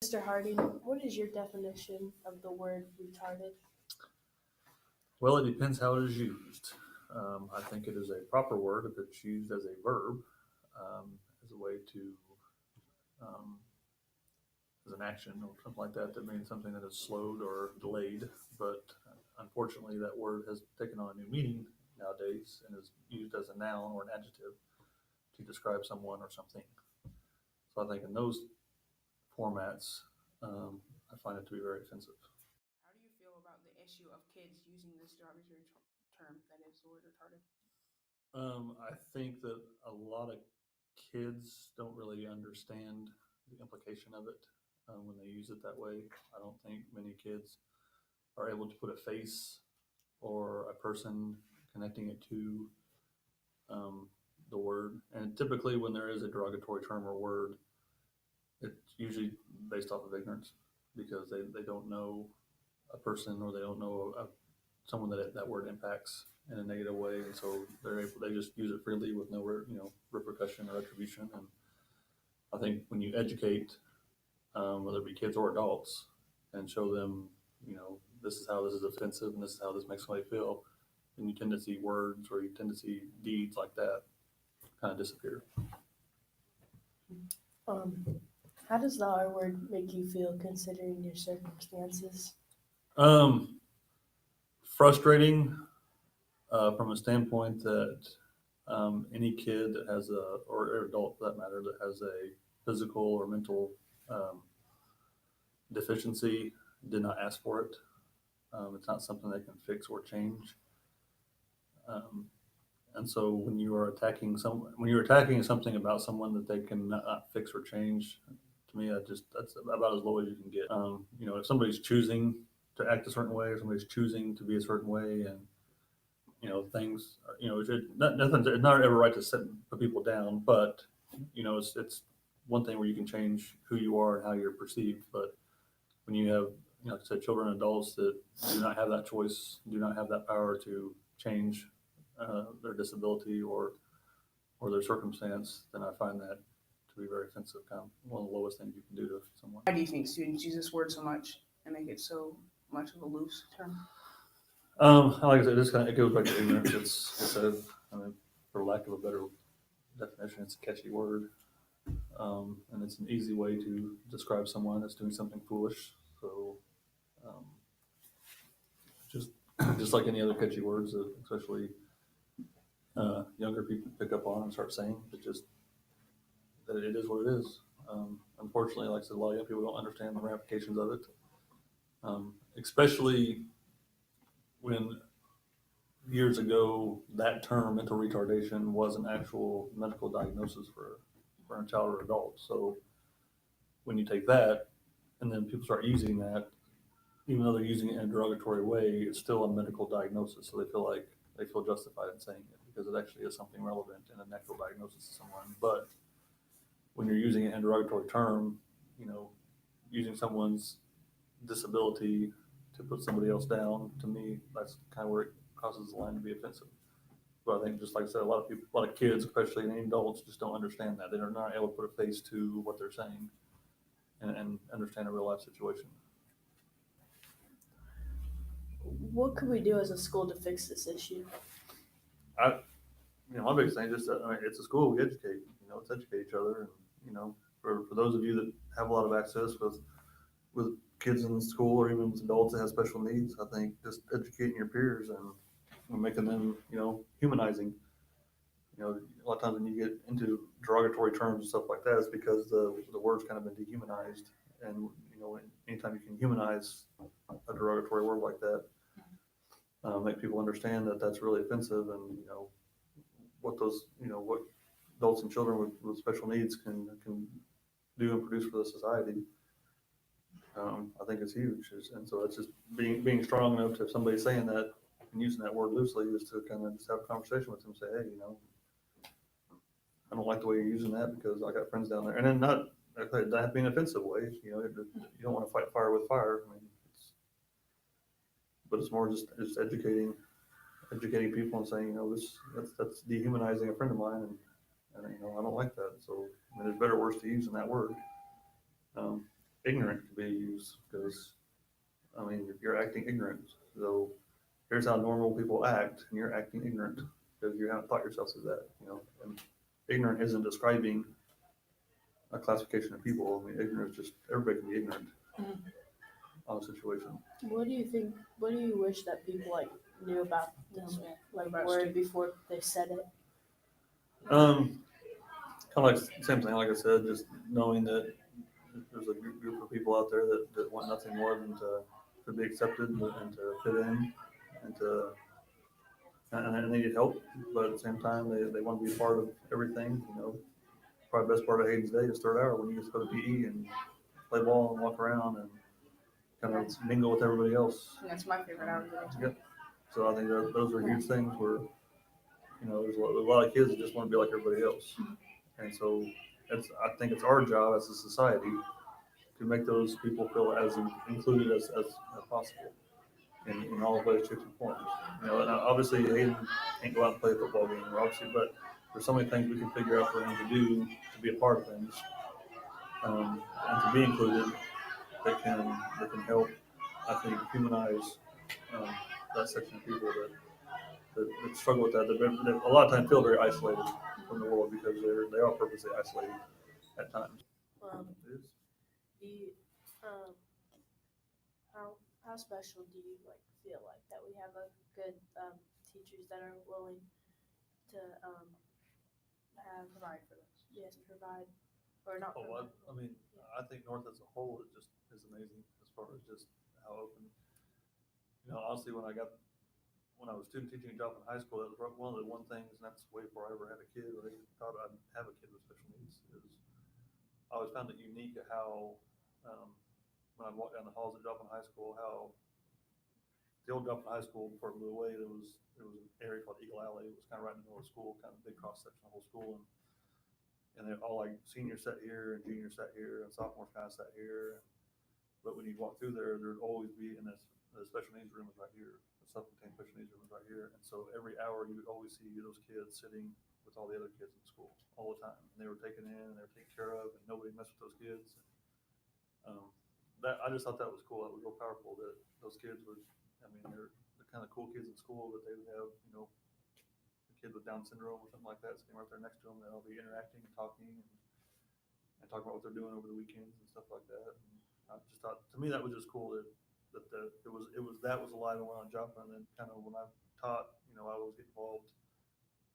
Mr. Harding, what is your definition of the word retarded? Well, it depends how it is used. I think it is a proper word if it's used as a verb, as a way to, um, as an action or something like that, that means something that is slowed or delayed. But unfortunately, that word has taken on a new meaning nowadays and is used as a noun or an adjective to describe someone or something. So I think in those formats, I find it to be very offensive. How do you feel about the issue of kids using this derogatory term, that is the word retarded? I think that a lot of kids don't really understand the implication of it when they use it that way. I don't think many kids are able to put a face or a person connecting it to the word. And typically, when there is a derogatory term or word, it's usually based off of ignorance because they don't know a person or they don't know someone that word impacts in a negative way, and so they just use it freely with no repercussion or attribution. And I think when you educate, whether it be kids or adults, and show them, this is how this is offensive and this is how this makes somebody feel, then you tend to see words or you tend to see deeds like that kind of disappear. Um, how does the R word make you feel considering your circumstances? Um, Frustrating from a standpoint that any kid that has or adult for that matter, that has a physical or mental um, deficiency did not ask for it. It's not something they can fix or change. Um, and so when you're attacking something about someone that they can not fix or change, to me, that's about as low as you can get. If somebody's choosing to act a certain way or somebody's choosing to be a certain way, and things, it's not ever right to put people down, but it's one thing where you can change who you are and how you're perceived. But when you have, like I said, children and adults that do not have that choice, do not have that power to change their disability or their circumstance, then I find that to be very offensive. Kind of one of the lowest things you can do to someone. Why do you think students use this word so much and make it so much of a loose term? Like I said, it goes back to ignorance. For lack of a better definition, it's a catchy word, and it's an easy way to describe someone that's doing something foolish. So, um, just just like any other catchy words, that especially younger people pick up on and start saying, that it is what it is. Unfortunately, like I said, a lot of young people don't understand the ramifications of it, especially when years ago that term mental retardation was an actual medical diagnosis for a child or adult. So when you take that and then people start using that, even though they're using it in a derogatory way, it's still a medical diagnosis. So they feel justified in saying it because it actually is something relevant in a natural diagnosis of someone. But when you're using it in a derogatory term, using someone's disability to put somebody else down, to me, that's kind of where it causes the line to be offensive. But I think, just like I said, a lot of kids, especially and adults, just don't understand that. They're not able to put a face to what they're saying and understand a real life situation. What could we do as a school to fix this issue? My biggest thing is just, it's a school, we educate, let's educate each other. And, for those of you that have a lot of access with kids in school or even with adults that have special needs, I think just educating your peers and making them, humanizing. A lot of times when you get into derogatory terms and stuff like that, it's because the word's kind of been dehumanized. And, anytime you can humanize a derogatory word like that, make people understand that that's really offensive, and, what adults and children with special needs can do and produce for the society. I think it's huge. And so it's just being strong enough to, if somebody's saying that and using that word loosely, is to kind of just have a conversation with them and say, hey, I don't like the way you're using that because I got friends down there. And then not that being an offensive way, you don't want to fight fire with fire. But it's more just educating people and saying, that's dehumanizing a friend of mine, and I don't like that. So there's better words to use than that word. ignorant can be used because, I mean, you're acting ignorant. So here's how normal people act, and you're acting ignorant because you haven't taught yourself through that, you know. And ignorant isn't describing a classification of people. I mean, ignorant is just everybody can be ignorant on a situation. What do you think? What do you wish that people like knew about this like About word students. before they said it? Um, Kind of like same thing, like I said, just knowing that there's a group of people out there that want nothing more than to be accepted and to fit in and to and they need help, but at the same time they want to be part of everything. You know, probably the best part of Hayden's day is third hour when you get to go to PE and play ball and walk around and kind of mingle with everybody else. And that's my favorite hour of the day. Yep. So I think that those are huge things where, you know, there's a lot of kids that just want to be like everybody else. And so I think it's our job as a society to make those people feel as included as possible in all ways, shapes, and forms. You know, and obviously Hayden can't go out and play a football game, obviously, but there's so many things we can figure out for him to do to be a part of things and to be included that can help, I think, humanize um, that section of people that struggle with that. That a lot of times feel very isolated from the world because they are purposely isolated at times. It is. Do you, um, how special do you like feel like that we have a good teachers that are willing to have Provide for this. yes provide or not Oh, provide. I mean, I think North as a whole is amazing as far as just how open. You know, honestly, when I was student teaching at Joplin High School, that was one of the things, and that's way before I ever had a kid or even thought I'd have a kid with special needs. Is I always found it unique at how when I walked down the halls at Joplin High School, how the old Joplin High School before it blew away, there was an area called Eagle Alley. It was kind of right in the middle of the school, kind of big cross section of the whole school, and they're all like seniors sat here and juniors sat here and sophomores kind of sat here. But when you walk through there, there'd always be in this the special needs room is right here. The self-contained special needs room is right here. And so every hour you would always see those kids sitting with all the other kids in school all the time. And they were taken in and they were taken care of, and nobody messed with those kids. That I just thought that was cool. That was real powerful. That those kids would, I mean, they're the kind of cool kids in school, but they would have, you know, a kid with Down syndrome or something like that sitting right there next to them. They'll be interacting and talking and talking about what they're doing over the weekends and stuff like that. And I just thought, to me, that was just cool that that was alive and well on Joplin. And then kind of when I taught, you know, I always get involved.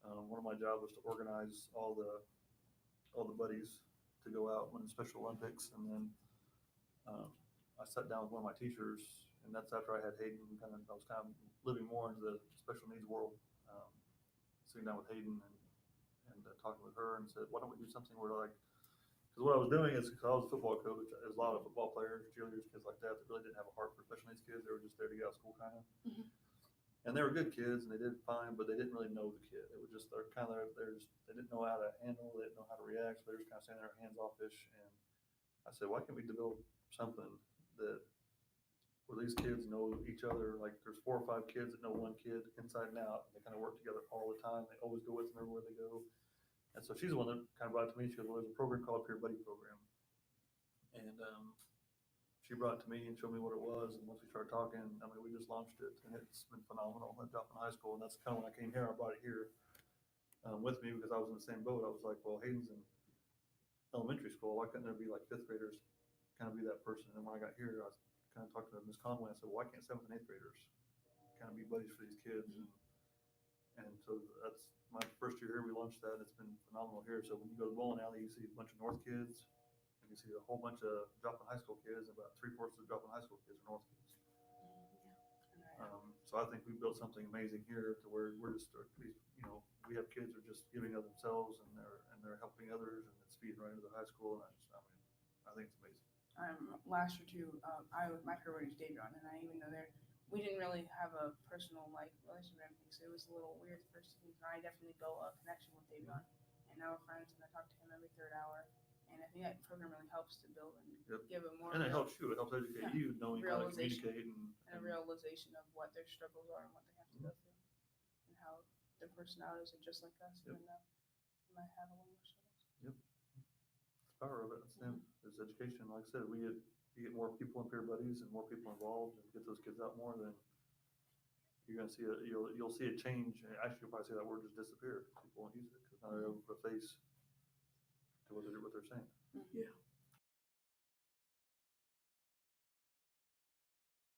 One of my jobs was to organize all the buddies to go out when the Special Olympics, and then I sat down with one of my teachers, and that's after I had Hayden. I was kind of living more into the special needs world, um, sitting down with Hayden and talking with her, and said, why don't we do something where like, because what I was doing is because I was a football coach, there's a lot of football players, cheerleaders, kids like that really didn't have a heart for special needs kids. They were just there to get out of school, kind of. Mhm. And they were good kids, and they did fine, but they didn't really know the kid. It was just they didn't know how to handle, they didn't know how to react, so they were just kind of standing there hands offish. And I said, why can't we develop something that where these kids know each other? Like there's 4 or 5 kids that know one kid inside and out. They kind of work together all the time. They always go with them everywhere they go. And so she's the one that kind of brought it to me. She goes, well, there's a program called Peer Buddy Program. And she brought it to me and showed me what it was. And once we started talking, I mean, we just launched it, and it's been phenomenal at Joplin High School. And that's kind of when I came here, I brought it here with me because I was in the same boat. I was like, well, Hayden's in elementary school. Why couldn't there be like 5th graders kind of be that person? And when I got here, I was kind of talking to Miss Conway. I said, well, why can't 7th and 8th graders kind of be buddies for these kids? And so that's my first year here. We launched that. And it's been phenomenal here. So when you go to the bowling alley, you see a bunch of North kids, and you see a whole bunch of Joplin High School kids. And about 3/4 of the Joplin High School kids are North kids. So I think we built something amazing here to where we're just, you know, we have kids who are just giving of themselves and they're helping others, and it's feeding right into the high school. And I think it's amazing. Last year too, my favorite was Davion, and I even know we didn't really have a personal like relationship or anything, so it was a little weird the first season. I definitely built a connection with Davion, and now we're friends, and I talk to him every third hour, and I think that program really helps to build and give a more and it helps you. It helps educate you, knowing how to communicate and a realization of what their struggles are and what they have to go through, and how their personalities are just like us, even though they might have a little more struggles. Yep. power of it. It's them. It's education. Like I said, you get more people and peer buddies and more people involved and get those kids out more, then you're gonna see you'll see a change. Actually, you'll probably see that word just disappear. People won't use it because now they're able to put a face to what they're saying. Yeah.